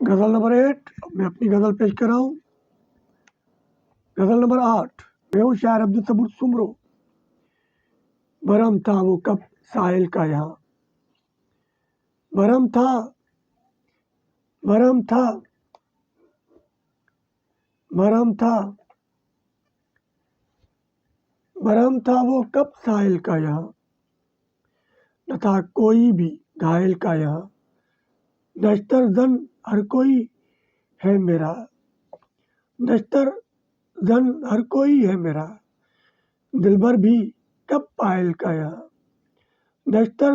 غزل number 8 میں اپنی غزل پیش کر رہا ہوں۔ غزل نمبر 8 میں ہوں شاعر عبدالصبور سمرو۔ برہم تھا وہ کب ساحل کا یہاں، برہم تھا برہم تھا برہم تھا برہم تھا وہ کب ساحل کا یہاں، نہ تھا کوئی بھی گھائل کا یہاں، نشتر زن ہر کوئی ہے میرا، نشتر زن ہر کوئی ہے میرا، دلبر بھی کب پائل کا یہاں، نشتر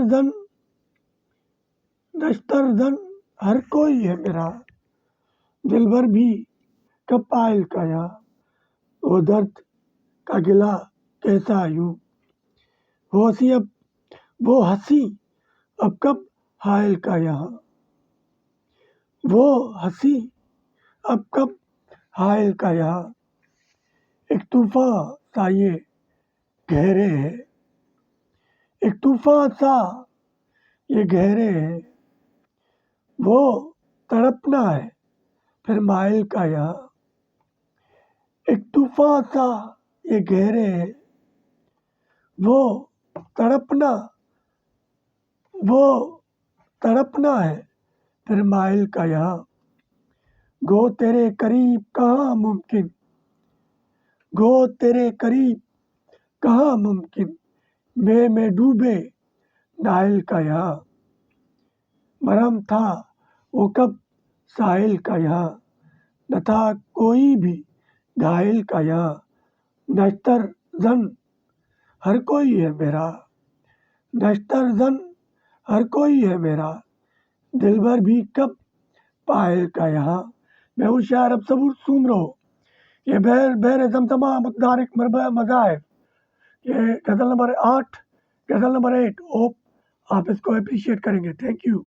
زن ہر کوئی ہے میرا، دلبر بھی کب پائل کا یہاں، وہ درد کا گلا کیسا یوں، وہ ہنسی اب کب حائل کا یہاں، وہ ہنسی اب کب حائل کا یہاں، ایک طوفان سا یہ گہرے ہے، ایک طوفان سا یہ گہرے ہے، وہ تڑپنا ہے پھر مائل کا یہاں، ایک طوفان سا یہ گہرے ہے، وہ تڑپنا ہے پھر مائل کا یہاں، گو تیرے قریب کہاں ممکن، گو تیرے قریب کہاں ممکن، میں ڈوبے نائل کا یہاں، برہم تھا وہ کب ساحل کا یہاں، نہ تھا کوئی بھی گھائل کا یہاں، نشتر زن ہر کوئی ہے میرا، نشتر زن ہر کوئی ہے میرا، دلبر بھی کب پائل کا یہاں۔ میں ہوں شاعر عبدالصبور سومرو۔ یہ بحر زمزمہ متدارک مربع مذاہب، یہ غزل نمبر 8 ہوپ آپ اس کو اپریشیٹ کریں گے۔ Thank you.